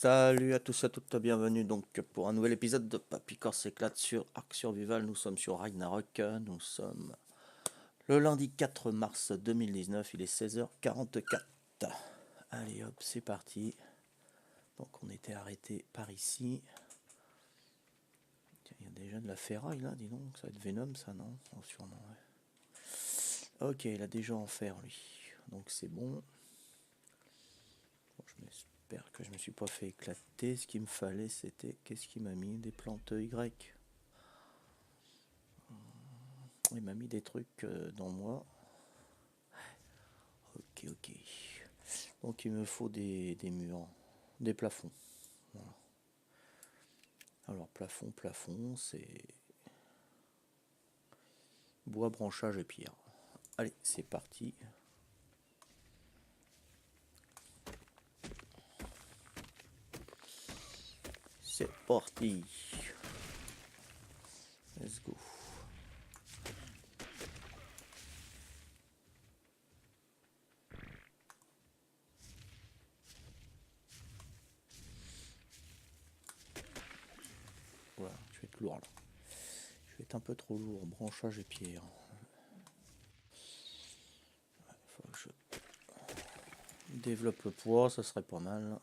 Salut à tous et à toutes, bienvenue donc pour un nouvel épisode de Papy Corse s'éclate sur Ark Survival. Nous sommes sur Ragnarok, nous sommes le lundi 4 mars 2019, il est 16h44. Allez hop, c'est parti. Donc on était arrêté par ici. Tiens, il y a déjà de la ferraille là, dis donc, ça va être Venom ça, non? Oh, sûrement, ouais. Ok, il a déjà en fer lui, donc c'est bon. J'espère que je me suis pas fait éclater. Ce qu'il me fallait c'était, qu'est-ce qu'il m'a mis? Des plantes Y. Il m'a mis des trucs dans moi. Ok, ok. Donc il me faut des murs, des plafonds. Voilà. Alors plafond, c'est bois, branchage et pierre. Allez, c'est parti. C'est parti. Let's go. Voilà, je vais être lourd là. Je vais être un peu trop lourd. Branchage et pierre. Faut que je développe le poids, ça serait pas mal.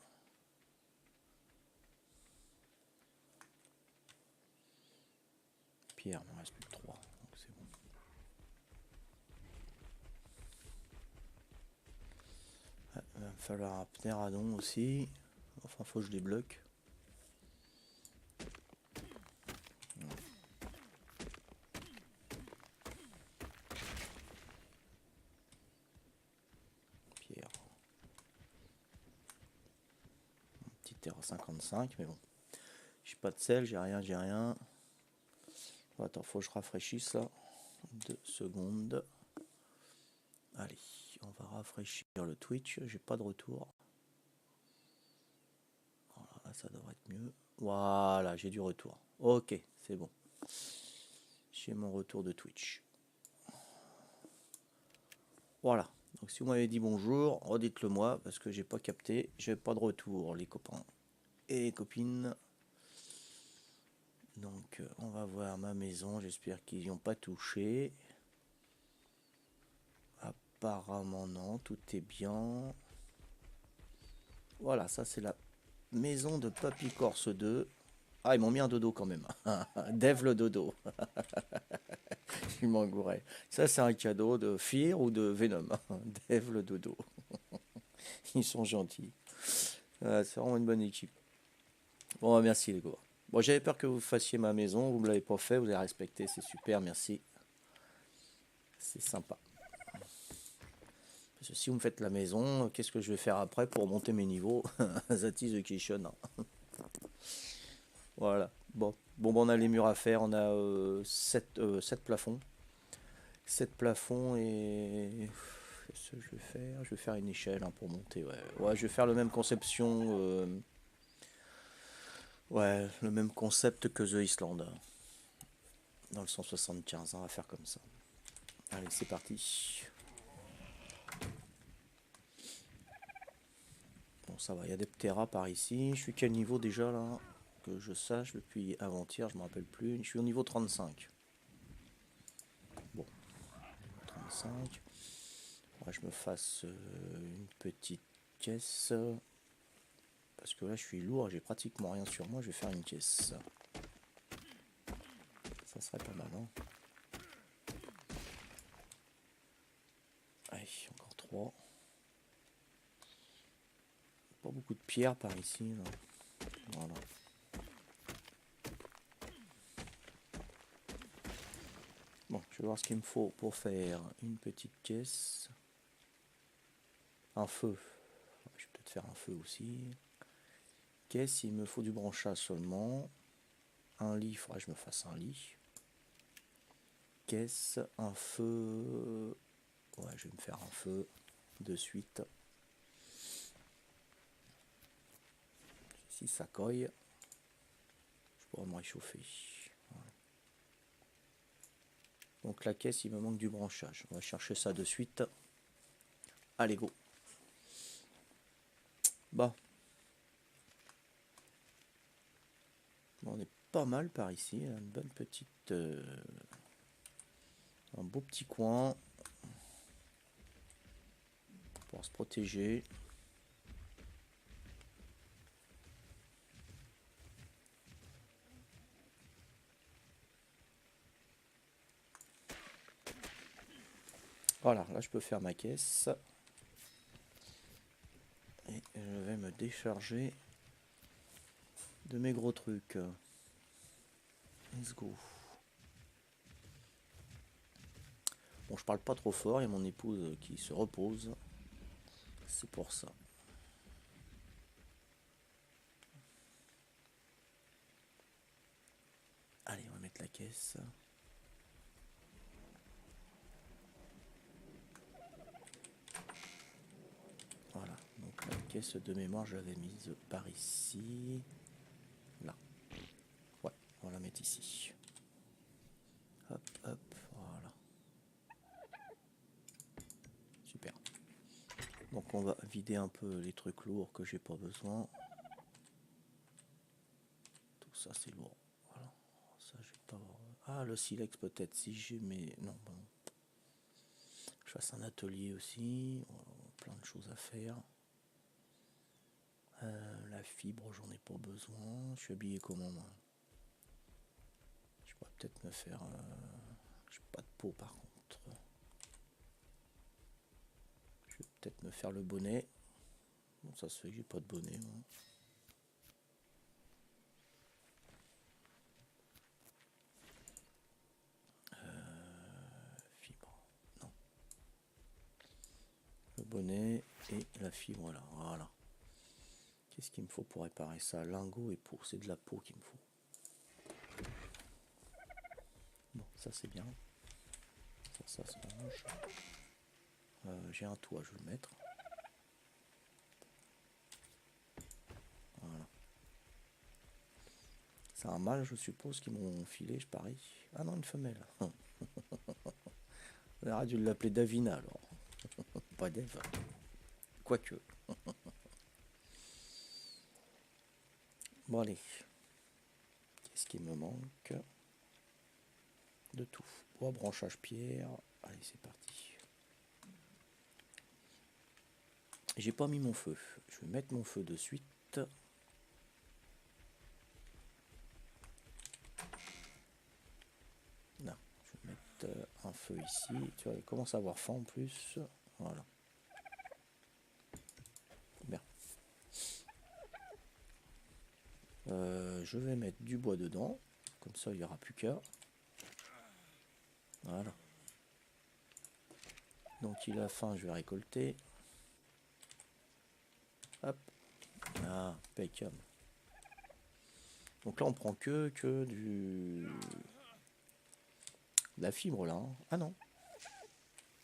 Pierre, il me reste plus que 3, donc c'est bon. Il va me falloir un ptéradon aussi. Enfin, faut que je débloque. Pierre. Un petit terre à 55, mais bon. J'ai pas de sel, j'ai rien, j'ai rien. Attends, faut que je rafraîchisse ça. 2 secondes. Allez, on va rafraîchir le Twitch. J'ai pas de retour. Voilà, ça devrait être mieux. Voilà, j'ai du retour. Ok, c'est bon. J'ai mon retour de Twitch. Voilà. Donc si vous m'avez dit bonjour, redites-le moi parce que j'ai pas capté. J'ai pas de retour, les copains et les copines. Donc on va voir ma maison. J'espère qu'ils n'y ont pas touché. Apparemment non, tout est bien. Voilà, ça c'est la maison de Papy Corse 2. Ah, ils m'ont mis un dodo quand même. Dev le dodo. Ils m'engouraient. Ça, c'est un cadeau de Fear ou de Venom. Dev le dodo. Ils sont gentils. C'est vraiment une bonne équipe. Bon, merci les gars. Bon, j'avais peur que vous fassiez ma maison. Vous me l'avez pas fait. Vous avez respecté. C'est super. Merci. C'est sympa. Parce que si vous me faites la maison, qu'est-ce que je vais faire après pour monter mes niveaux? That is the question. Voilà. Bon, on a les murs à faire. On a 7 plafonds. 7 plafonds et... Qu'est-ce que je vais faire? Je vais faire une échelle hein, pour monter. Ouais, je vais faire le même conception. Ouais, le même concept que The Island. Dans le 175, on va faire comme ça. Allez, c'est parti. Bon, ça va, il y a des pteras par ici. Je suis quel niveau déjà là? Que je sache depuis avant-hier, je me rappelle plus. Je suis au niveau 35. Bon, 35. Moi, je me fasse une petite caisse. Parce que là, je suis lourd, j'ai pratiquement rien sur moi. Je vais faire une caisse. Ça serait pas mal, hein? Allez, encore 3. Pas beaucoup de pierres par ici. Là. Voilà. Bon, je vais voir ce qu'il me faut pour faire une petite caisse. Un feu. Je vais peut-être faire un feu aussi. Caisse, il me faut du branchage seulement. Un lit, il faudrait que je me fasse un lit. Caisse, un feu. Ouais, je vais me faire un feu de suite. Si ça coille, je pourrais me réchauffer. Voilà. Donc la caisse, il me manque du branchage. On va chercher ça de suite. Allez, go. Bah. pas mal par ici. Une bonne petite... un beau petit coin. Pour se protéger. Voilà, là je peux faire ma caisse. Et je vais me décharger de mes gros trucs. Let's go. Bon, je parle pas trop fort, il y a mon épouse qui se repose. C'est pour ça. Allez, on va mettre la caisse. Voilà, donc la caisse de mémoire, je l'avais mise par ici. Là. Ouais, on va la mettre ici. Hop, hop, voilà. Super. Donc on va vider un peu les trucs lourds que j'ai pas besoin. Tout ça c'est lourd. Voilà. Ça je vais pas avoir... Ah, le silex peut-être si j'ai mes... Non, bon. Je fasse un atelier aussi. Plein de choses à faire. La fibre, j'en ai pas besoin. Je suis habillé comment moi? Je pourrais peut-être me faire... J'ai pas de peau par contre. Je vais peut-être me faire le bonnet. Bon, ça se fait que j'ai pas de bonnet. Moi. Fibre. Non. Le bonnet et la fibre là. Voilà. Qu'est-ce qu'il me faut pour réparer ça? Lingot et peau. C'est de la peau qu'il me faut. Bon, ça c'est bien. Ça se mange. J'ai un toit, je vais le mettre. Voilà. C'est un mâle, je suppose, qu'ils m'ont filé, je parie. Ah non, une femelle. On aurait dû l'appeler Davina alors. Pas Dev. Quoique. Bon allez. Qu'est-ce qui me manque? De tout. Bois, branchage, pierre. Allez, c'est parti. J'ai pas mis mon feu. Je vais mettre mon feu de suite. Non, je vais mettre un feu ici. Tu vois, il commence à avoir faim en plus. Voilà. Bien. Je vais mettre du bois dedans. Comme ça, il n'y aura plus qu'à. Voilà. Donc il a faim, je vais récolter. Hop. Ah, impeccable. Donc là, on prend que du... de la fibre là. Hein. Ah non.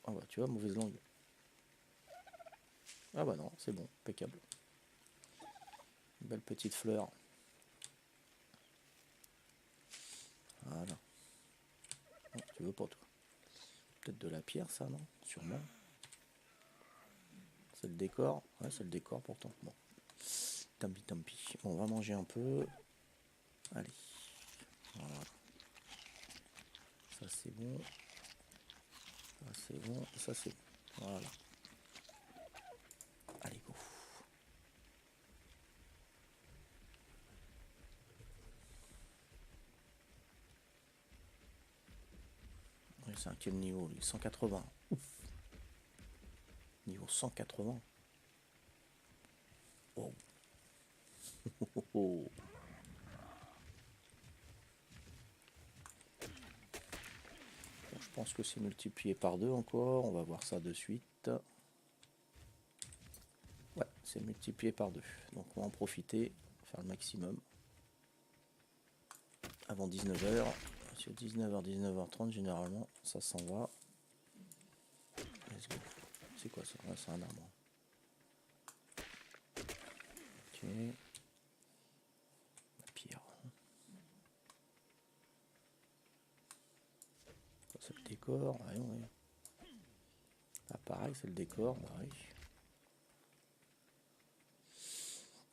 Ah bah tu vois, mauvaise langue. Ah bah non, c'est bon, impeccable. Une belle petite fleur. Voilà. Oh, tu veux pas toi? Peut-être de la pierre ça, non? Sûrement. C'est le décor. Ouais, c'est le décor pourtant. Bon. Tant pis. Bon, on va manger un peu. Allez. Voilà. Ça c'est bon. Ça c'est bon. Ça c'est bon. Voilà. Allez, go. C'est à quel niveau lui? 180. Ouf. Niveau 180. Wow. Bon, je pense que c'est multiplié par 2 encore. On va voir ça de suite. Ouais, c'est multiplié par 2. Donc on va en profiter, faire le maximum. Avant 19h. Sur 19h, 19h30, généralement, ça s'en va. C'est quoi ça? Ouais, c'est un arbre. Ok. La pierre. Ça, c'est le décor. Ouais, ouais. Ah, pareil, c'est le décor. Bah, oui.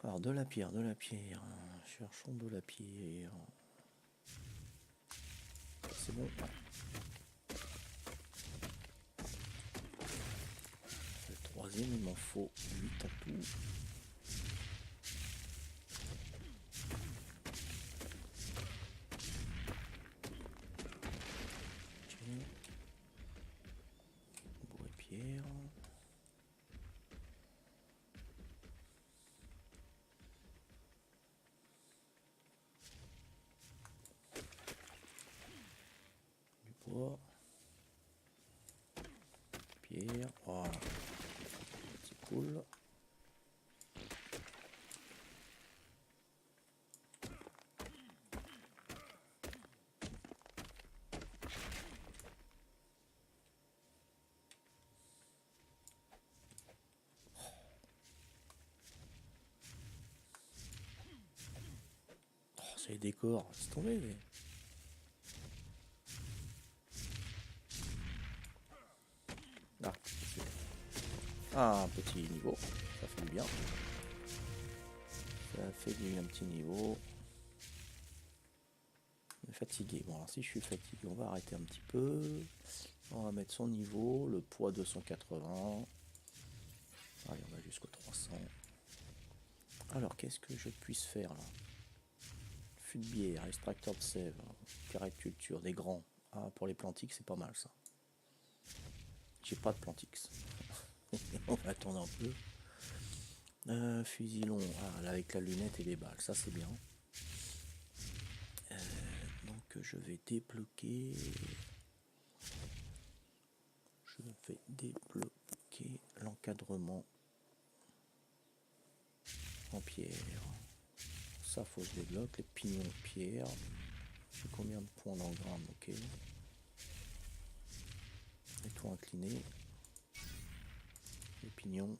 Alors, de la pierre, de la pierre. Cherchons de la pierre. c'est bon. Ouais. Le troisième, il m'en faut 8 en tout. Bois et pierre. Du bois. Pierre. Voilà. C'est cool. Oh, c'est les décors. C'est tombé. Ah, un petit niveau. Ça fait du bien. Ça fait un petit niveau. Fatigué. Bon, alors si je suis fatigué, on va arrêter un petit peu. On va mettre son niveau, le poids 280. Allez, on va jusqu'au 300. Alors, qu'est-ce que je puisse faire là? Fût de bière, extracteur de sève, carré de culture, des grands. Ah, pour les plantix, c'est pas mal ça. J'ai pas de plantix. On va attendre un peu. Fusil long, ah, là, avec la lunette et les balles, ça c'est bien. Donc je vais débloquer. Je vais débloquer l'encadrement en pierre. Ça faut que je débloque. Les pignons de pierre. J'ai combien de points d'engramme? Ok. Les toits inclinés. Les pignons.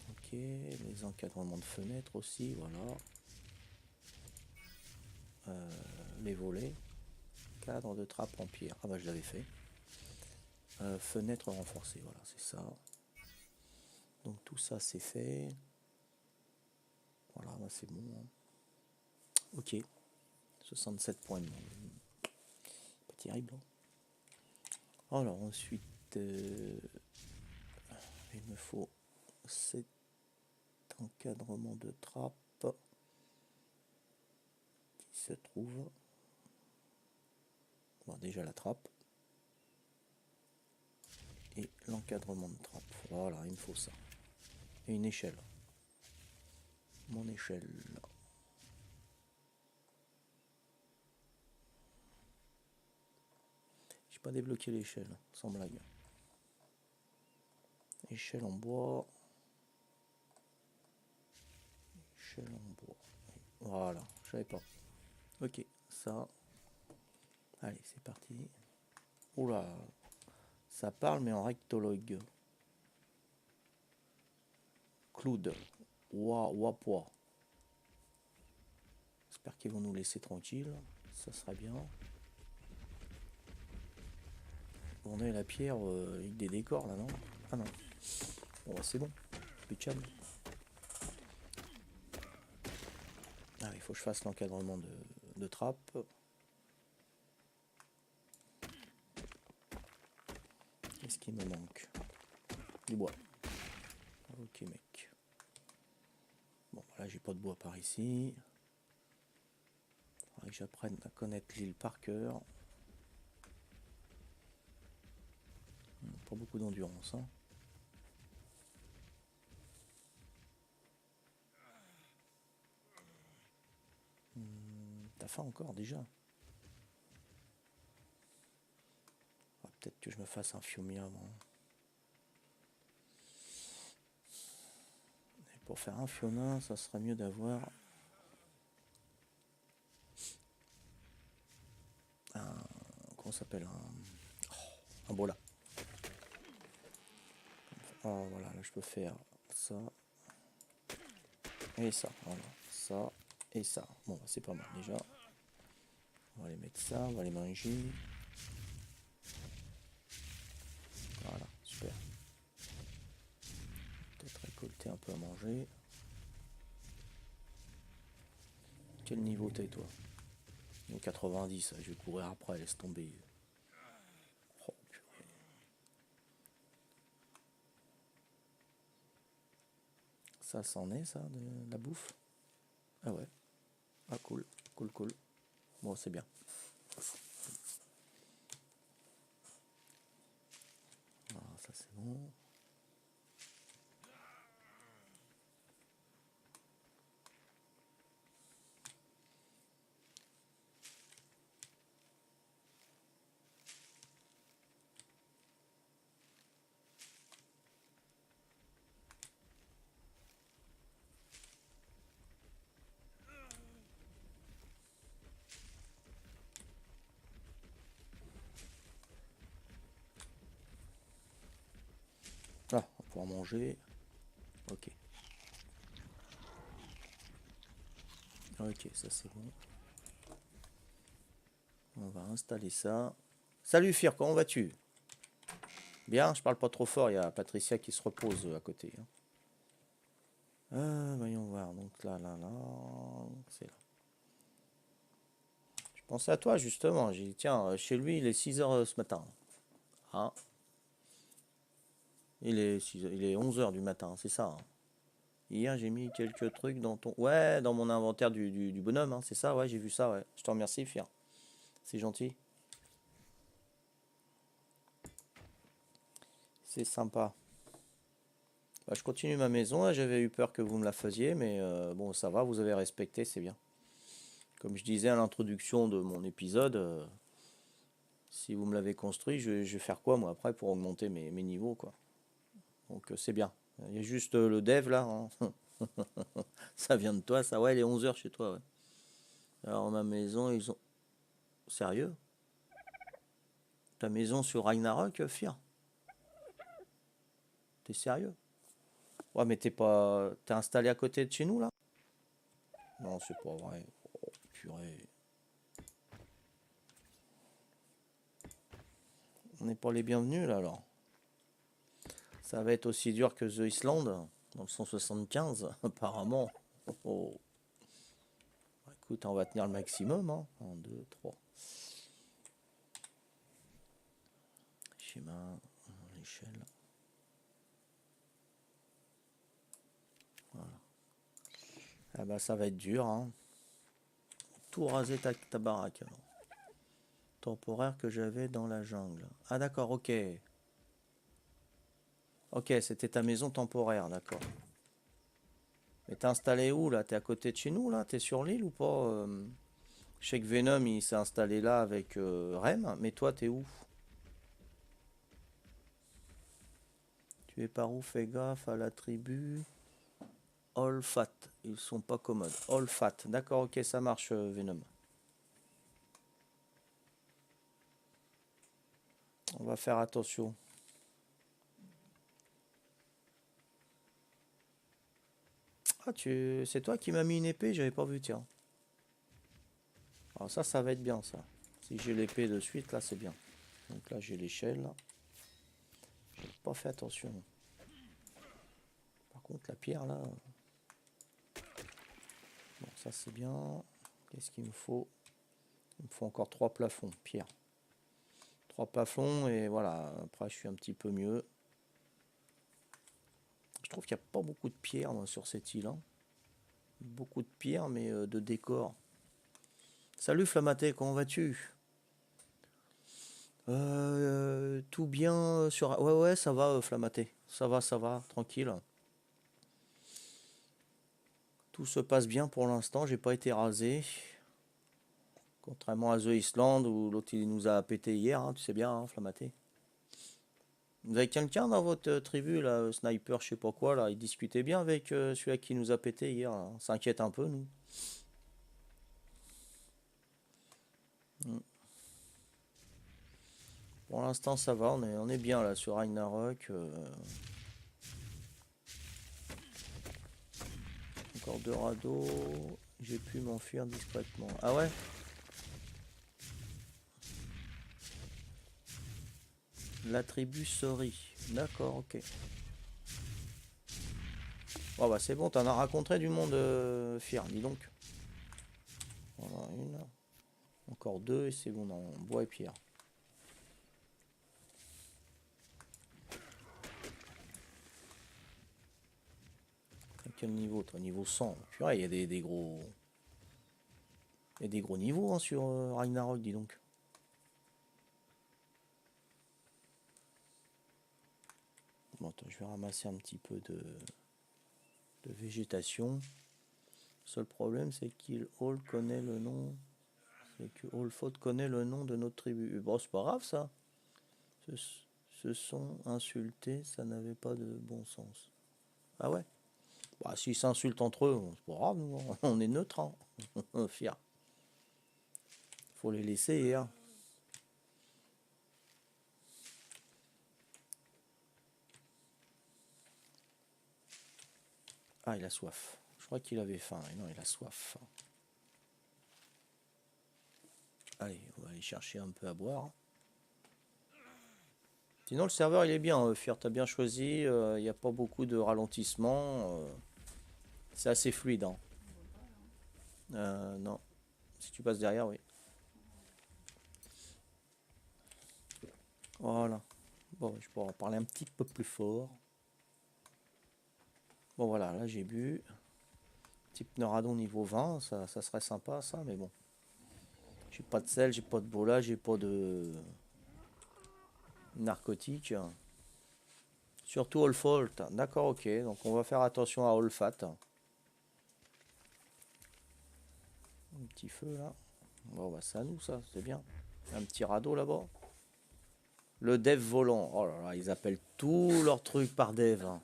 Ok. Les encadrements de fenêtres aussi. Voilà. Les volets. Cadre de trappe en pierre. Ah bah je l'avais fait. Fenêtre renforcée. Voilà, c'est ça. Donc tout ça c'est fait. Voilà, bah, c'est bon. Hein. Ok. 67 points de monde. Pas terrible. Hein. Alors ensuite, il me faut 7 encadrements de trappe qui se trouve. Bon, déjà la trappe. Et l'encadrement de trappe. Voilà, il me faut ça. Et une échelle. Mon échelle. J'ai pas débloqué l'échelle, sans blague. Échelle en bois. Échelle en bois. Voilà, je savais pas. Ok, ça. Allez, c'est parti. Oula, ça parle mais en rectologue. Cloud. Wapois. J'espère qu'ils vont nous laisser tranquilles. Ça serait bien. On a la pierre avec des décors là, non? Ah non. Bon, bah, c'est bon. Impeccable. Ah, il faut que je fasse l'encadrement de trappe. Qu'est-ce qui me manque? Du bois. Ok, mec. Bon, là, j'ai pas de bois par ici. Faudrait que j'apprenne à connaître l'île par cœur. Pas beaucoup d'endurance, hein. T'as faim encore déjà? Peut-être que je me fasse un fiumia avant. Et pour faire un fiona, ça serait mieux d'avoir un. Comment ça s'appelle? Un bola. Oh, voilà, là je peux faire ça et ça. Voilà, ça et ça. Bon, c'est pas mal déjà. On va les mettre ça, on va les manger. Voilà, super. Peut-être récolter un peu à manger. Quel niveau t'es toi? Ou 90, je vais courir après, laisse tomber. Oh, purée. Ça c'en est ça, de la bouffe? Ah ouais. Ah cool, cool, cool. Bon, c'est bien. Ah, ça c'est bon. Ah, on va pouvoir manger. Ok. Ok, ça c'est bon. On va installer ça. Salut Fir, comment vas-tu? Bien, je parle pas trop fort, il y a Patricia qui se repose à côté. Voyons voir, donc là, c'est là. Je pensais à toi justement, j'ai dit tiens, chez lui il est 6 h ce matin. Hein? Il est 11 h du matin, c'est ça. Hein. Hier j'ai mis quelques trucs dans ton... Ouais, dans mon inventaire du bonhomme, hein, c'est ça, ouais, j'ai vu ça, ouais. Je te remercie, Fir. C'est gentil. C'est sympa. Bah, je continue ma maison, hein, j'avais eu peur que vous me la faisiez, mais bon, ça va, vous avez respecté, c'est bien. Comme je disais à l'introduction de mon épisode, si vous me l'avez construit, je vais faire quoi moi après pour augmenter mes niveaux, quoi. Donc c'est bien. Il y a juste le dev là. Hein. Ça vient de toi, ça. Ouais, il est 11 h chez toi, ouais. Alors ma maison, ils ont... Sérieux? Ta maison sur Ragnarok, Fir? T'es sérieux? Ouais, mais t'es pas... T'es installé à côté de chez nous là? Non, c'est pas vrai. Oh, purée. On n'est pas les bienvenus là alors. Ça va être aussi dur que The Island dans le 175, apparemment. Oh, oh. Écoute, on va tenir le maximum. Hein. 1, 2, 3. Schéma, l'échelle. Voilà. Ah bah ça va être dur. Hein. Tout raser ta baraque alors. Temporaire que j'avais dans la jungle. Ah d'accord, ok. Ok, c'était ta maison temporaire, d'accord. Mais t'es installé où là? T'es à côté de chez nous là? T'es sur l'île ou pas? Je sais que Venom il s'est installé là avec Rem, mais toi t'es où? Tu es par où? Fais gaffe à la tribu. Olfat, ils sont pas commodes. Olfat, d'accord, ok, ça marche Venom. On va faire attention. Ah, c'est toi qui m'as mis une épée, j'avais pas vu, tiens. Alors ça va être bien, ça. Si j'ai l'épée de suite, là, c'est bien. Donc là, j'ai l'échelle. J'ai pas fait attention. Par contre, la pierre, là... Bon, ça, c'est bien. Qu'est-ce qu'il me faut? Il me faut encore 3 plafonds, pierre. 3 plafonds, et voilà. Après, je suis un petit peu mieux. Je trouve qu'il n'y a pas beaucoup de pierres, moi, sur cette île. Hein. Beaucoup de pierres, mais de décor. Salut Flamaté, comment vas-tu? Tout bien sur... Ouais, ouais, ça va, Flamaté. Ça va, tranquille. Tout se passe bien pour l'instant, j'ai pas été rasé. Contrairement à The Island où l'autre il nous a pété hier, hein, tu sais bien, hein, Flamaté. Vous avez quelqu'un dans votre tribu, là, sniper, je sais pas quoi, là, il discutait bien avec celui-là qui nous a pété hier, là. On s'inquiète un peu, nous. Mm. Pour l'instant, ça va, on est bien là sur Ragnarok. Encore 2 radeaux. J'ai pu m'enfuir discrètement. Ah ouais? La tribu Sori. D'accord, ok. Oh bah c'est bon, t'en as rencontré du monde, Fir, dis donc. Voilà, une. Encore 2 et c'est bon, en bois et pierre. À quel niveau toi? Niveau 100. Purée, il y a des gros... Il y a des gros niveaux hein, sur Ragnarok, dis donc. Bon, attends, je vais ramasser un petit peu de végétation. Le seul problème, c'est qu'il Hall connaît le nom. C'est que Hallford connaît le nom de notre tribu. Bon, c'est pas grave ça. Se sont insultés, ça n'avait pas de bon sens. Ah ouais? Bah, s'ils s'insultent entre eux, c'est pas grave, nous, hein. On est neutre, hein. Fier. Faut les laisser, hein. Ah, il a soif. Je crois qu'il avait faim. Et non, il a soif. Allez, on va aller chercher un peu à boire. Sinon, le serveur, il est bien, Fier. T'as bien choisi. Il n'y a pas beaucoup de ralentissement. C'est assez fluide, hein. Non. Si tu passes derrière, oui. Voilà. Bon, je pourrais parler un petit peu plus fort. Bon, voilà, là, j'ai bu. Type Neuradon niveau 20, ça serait sympa, ça, mais bon. J'ai pas de sel, j'ai pas de bola, j'ai pas de narcotique. Surtout Olfalt. D'accord, ok. Donc on va faire attention à Olfat. Un petit feu là. Bon, bah c'est à nous ça, c'est bien. Un petit radeau là-bas. Le dev volant. Oh là là, ils appellent tous leurs trucs par dev, hein.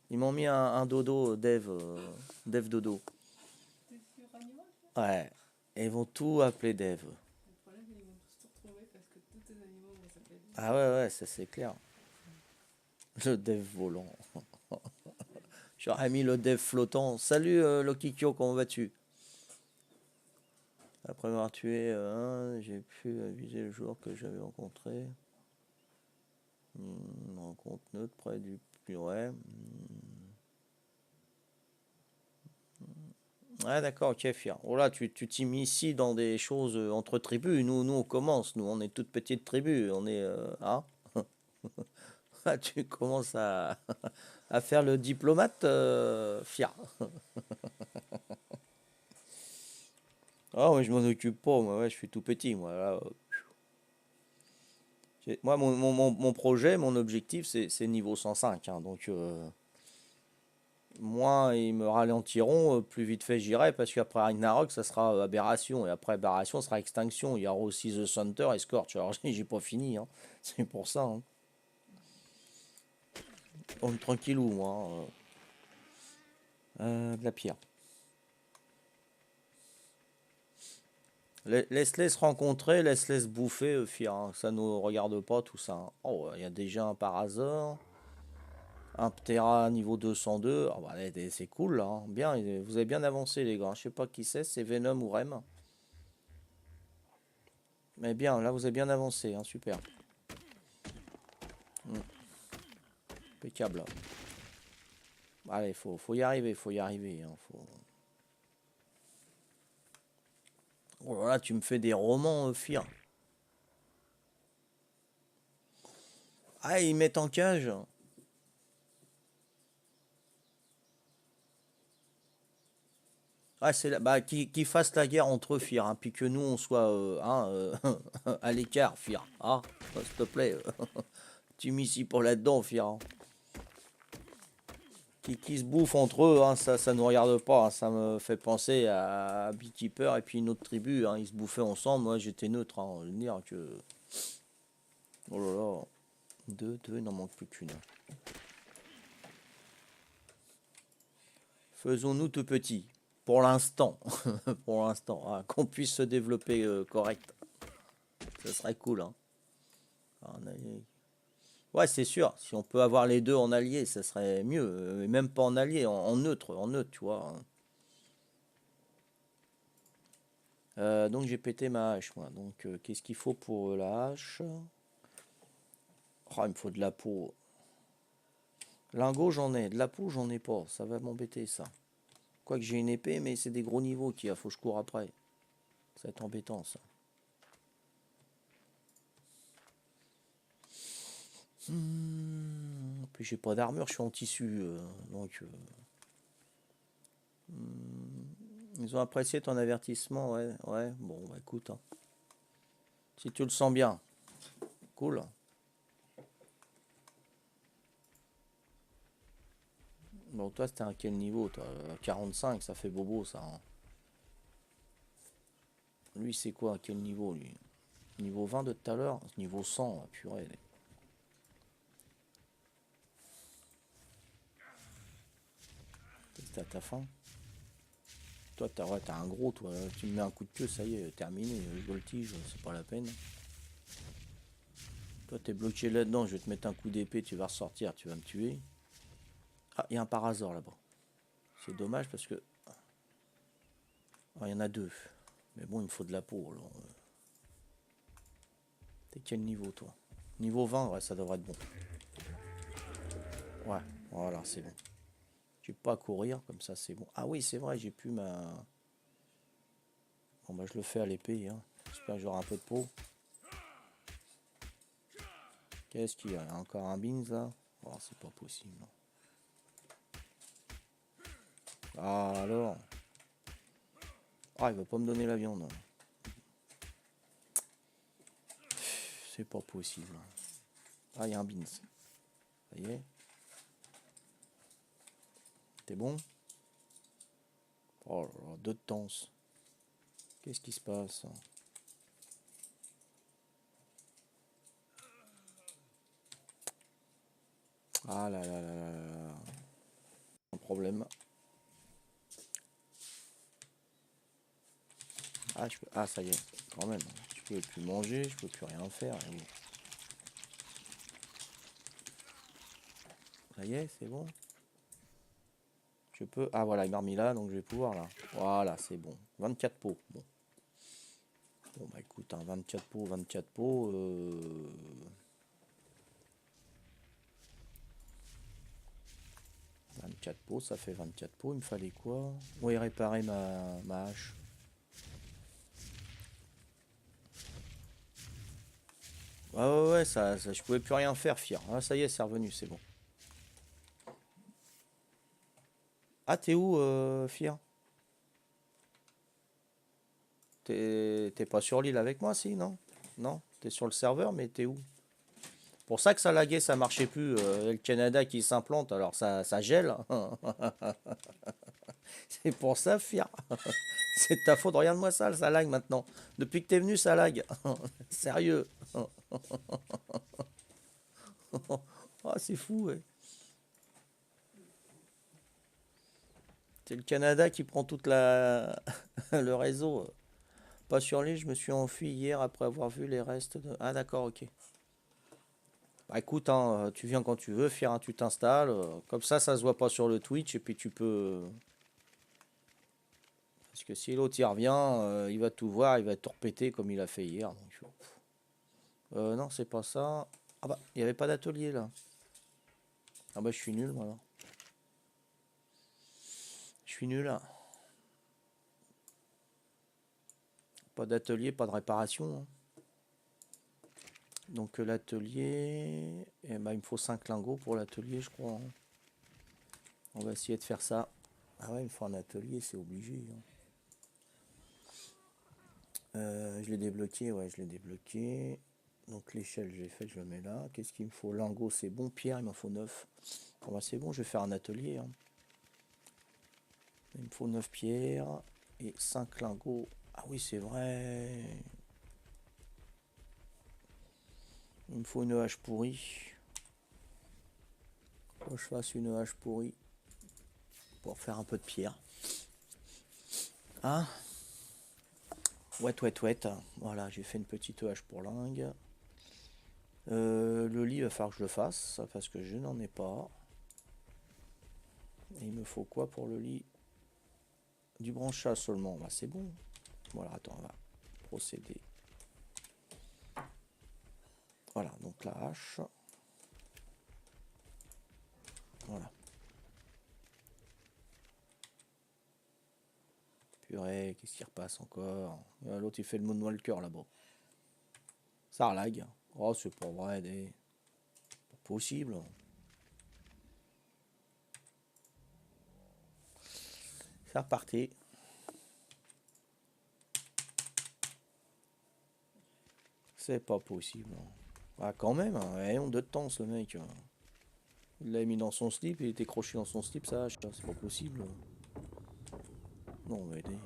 Ils m'ont mis un dodo dev, dev dodo. Ouais. Et ils vont tout appeler dev. Ah ouais, ouais, ça c'est clair. Le dev volant. J'aurais mis le dev flottant. Salut Lokikyo, comment vas-tu? Après m'avoir tué un, j'ai pu aviser le joueur que j'avais rencontré. Une rencontre neutre près du... Ouais. Ouais, d'accord, ok, fier. Oh là, tu t'immiscies dans des choses entre tribus. Nous, on commence. Nous, on est toute petite tribu. On est... hein. Ah, tu commences à faire le diplomate, fier. Ah, ouais, je m'en occupe pas. Moi, ouais, je suis tout petit. Moi, là, moi mon projet, mon objectif, c'est niveau 105. Hein, donc... moins ils me ralentiront, plus vite fait j'irai, parce qu'après Ragnarok, ça sera aberration, et après aberration, ça sera extinction. Il y aura aussi The Hunter et Scorch. Alors j'ai pas fini, hein. C'est pour ça. Hein. On est tranquillou, moi. Hein. De la pierre. Laisse-les se rencontrer, laisse-les se bouffer, fier. Hein. Ça nous regarde pas tout ça. Hein. Oh, il y a déjà un par hasard. Un Ptera niveau 202. Oh, bah, c'est cool là. Hein. Bien, vous avez bien avancé les gars. Je sais pas qui c'est Venom ou Rem. Mais bien, là vous avez bien avancé, hein, super. Impeccable. Allez, faut y arriver, faut y arriver. Hein, faut... Oh là là, tu me fais des romans, Fir. Ah, ils mettent en cage. Ah, c'est là, bah, qu'ils fassent la guerre entre eux, Fir, hein, puis que nous, on soit hein, à l'écart, Fir. Ah, s'il te plaît. Tu m'ici pas là-dedans, Fir. Hein. Qui se bouffent entre eux, hein, ça nous regarde pas. Hein, ça me fait penser à Beekeeper et puis une autre tribu. Hein, ils se bouffaient ensemble. Moi, j'étais neutre. Hein, je veux dire que... Oh là là. Deux, il n'en manque plus qu'une. Faisons-nous tout petits. Pour l'instant. Pour l'instant. Hein, qu'on puisse se développer correct. Ça serait cool. Hein. Ouais, c'est sûr. Si on peut avoir les deux en allié, ça serait mieux. Mais même pas en allié, en neutre. En neutre, tu vois. Hein. Donc j'ai pété ma hache, moi. Donc qu'est-ce qu'il faut pour la hache? Oh, il me faut de la peau. Lingot, j'en ai. De la peau, j'en ai pas. Ça va m'embêter, ça. Quoique j'ai une épée, mais c'est des gros niveaux qu'il y a. Faut que je cours après. Ça va être embêtant, ça. Puis j'ai pas d'armure, je suis en tissu. Donc, ils ont apprécié ton avertissement, ouais. Ouais, bon, bah, écoute. Hein. Si tu le sens bien, cool. Bon, toi, c'était à quel niveau, toi? 45, ça fait bobo, ça. Hein. Lui, c'est quoi? À quel niveau, lui? Niveau 20 de tout à l'heure? Niveau 100, purée. C'était à ta fin? Toi, ouais, t'as un gros, toi. Tu me mets un coup de queue, ça y est, terminé. Voltige, c'est pas la peine. Toi, t'es bloqué là-dedans, je vais te mettre un coup d'épée, tu vas ressortir, tu vas me tuer. Ah, il y a un parasor là-bas. C'est dommage parce que... Ah, il y en a deux. Mais bon, il me faut de la peau, alors. T'es quel niveau, toi? Niveau 20, ouais, ça devrait être bon. Ouais, voilà, c'est bon. J'ai pas à courir, comme ça, c'est bon. Ah oui, c'est vrai, j'ai plus ma... Bon, bah, je le fais à l'épée, hein. J'espère que j'aurai un peu de peau. Qu'est-ce qu'il y a? Encore un beans, là? Oh, c'est pas possible. Ah, alors? Ah, il va pas me donner la viande. C'est pas possible. Ah, il y a un beans. Ça y est. T'es bon? Oh là là, deux de tense. Qu'est-ce qui se passe? Ah là là là là là. Un problème. Ah, ah, ça y est, quand même. Je peux plus manger, je peux plus rien faire. Ça y est, c'est bon. Je peux... Ah voilà, il m'a remis là, donc je vais pouvoir là. Voilà, c'est bon. 24 pots. Bon. Bon bah écoute, hein, 24 pots, 24 pots. 24 pots, ça fait 24 pots. Il me fallait quoi? Oui, réparer ma hache. Ah ouais, ouais, ça, je pouvais plus rien faire, Fier. Ah, ça y est, c'est revenu, c'est bon. Ah, t'es où, Fier? T'es pas sur l'île avec moi, si, non? Non? T'es sur le serveur, mais t'es où? Pour ça que ça laguait, ça marchait plus. Le Canada qui s'implante, alors ça gèle. C'est pour ça, Fier. C'est de ta faute, regarde-moi ça lag maintenant. Depuis que t'es venu, ça lag. Sérieux. Ah, c'est fou, ouais. C'est le Canada qui prend toute la le réseau. Pas sur l'île, je me suis enfui hier après avoir vu les restes de... Ah d'accord, ok. Bah écoute, hein, tu viens quand tu veux, Fier, hein, tu t'installes. Comme ça se voit pas sur le Twitch et puis tu peux... Parce que si l'autre y revient, il va tout voir, il va tout repéter comme il a fait hier. Donc, non, c'est pas ça. Ah bah, il n'y avait pas d'atelier là. Ah bah, je suis nul, moi. Je suis nul là. Pas d'atelier, pas de réparation. Hein. Donc l'atelier, eh ben, il me faut 5 lingots pour l'atelier, je crois. Hein. On va essayer de faire ça. Ah ouais, il me faut un atelier, c'est obligé. Hein. Je l'ai débloqué, ouais, je l'ai débloqué. Donc l'échelle, j'ai fait, je le mets là. Qu'est-ce qu'il me faut? Lingots, c'est bon. Pierre, il m'en faut 9. Bon, bah, c'est bon, je vais faire un atelier. Hein. Il me faut 9 pierres et 5 lingots. Ah oui, c'est vrai. Il me faut une hache pourrie. Faut que je fasse une hache pourrie pour faire un peu de pierre. Hein? Ouais, ouais, ouais. Voilà, j'ai fait une petite hache pour lingue. Le lit, il va falloir que je le fasse parce que je n'en ai pas. Et il me faut quoi pour le lit? Du branchage seulement. Bah, c'est bon. Voilà, attends, on va procéder. Voilà, donc la hache. Voilà. Purée, qu'est-ce qui repasse encore? L'autre, il fait le moonwalker là-bas. Ça lag. Oh, c'est pas vrai. Possible. C'est reparti. C'est pas possible. Ah, quand même, hein. Eh, on de temps ce mec. Il l'a mis dans son slip, il était croché dans son slip, ça, c'est pas possible. Non, mais des...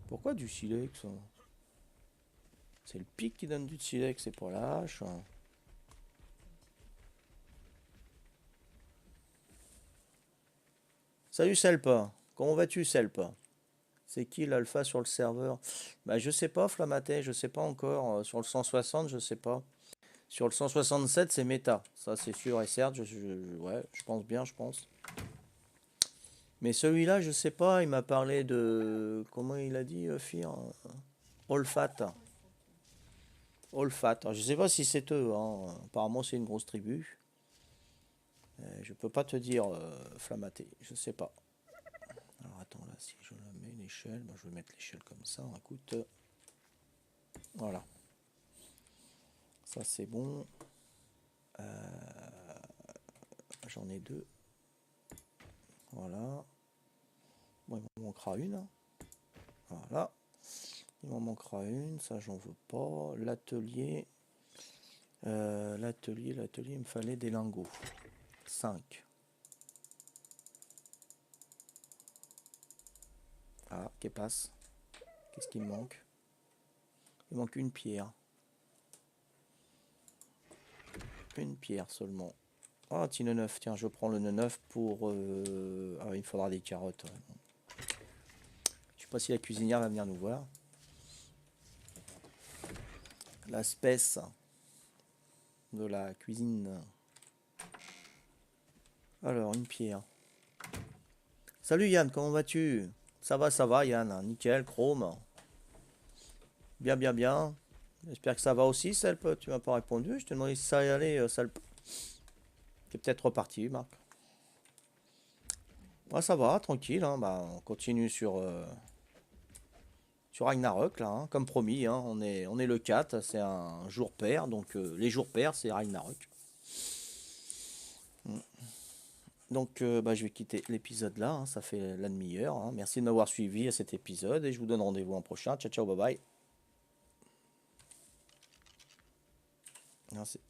Pourquoi du silex? C'est le pic qui donne du silex, c'est pas la hache. Salut Selpa, comment vas-tu Selpa? C'est qui l'alpha sur le serveur? Bah je sais pas Flamaté, je sais pas encore. Sur le 160, je sais pas. Sur le 167, c'est méta. Ça c'est sûr et certes, ouais, je pense bien, je pense. Mais celui-là, je sais pas, il m'a parlé de... Comment il a dit, Fir? Olfat. Olfat. Alors, je sais pas si c'est eux, hein. Apparemment c'est une grosse tribu. Je peux pas te dire, Flamaté, je sais pas. Alors attends, là, si je la mets, l'échelle, bah, je vais mettre l'échelle comme ça, écoute. Voilà. Ça c'est bon. J'en ai deux. Voilà. Bon, il m'en manquera une. Voilà. Il m'en manquera une, ça j'en veux pas. L'atelier. L'atelier, il me fallait des lingots. 5. Ah, qu'est passe? Qu'est-ce qui me manque? Il manque une pierre. Une pierre seulement. Ah, petit nœud neuf. Tiens, je prends le nœud neuf pour... Ah, il me faudra des carottes. Ouais. Je sais pas si la cuisinière va venir nous voir. La spèce de la cuisine. Alors, une pierre. Salut Yann, comment vas-tu? Ça va Yann, nickel, chrome. Bien, bien, bien. J'espère que ça va aussi, Selp. Tu m'as pas répondu. Je te demandais si ça allait, Selp. T'es peut-être reparti, Marc. Ouais, ça va, tranquille. Hein. Bah, on continue sur Ragnarok, là, hein, comme promis. Hein. On est le 4, c'est un jour pair. Donc, les jours pairs, c'est Ragnarok. Donc, bah, je vais quitter l'épisode là. Hein. Ça fait la demi-heure. Hein. Merci de m'avoir suivi à cet épisode. Et je vous donne rendez-vous en prochain. Ciao, ciao, bye bye. Merci.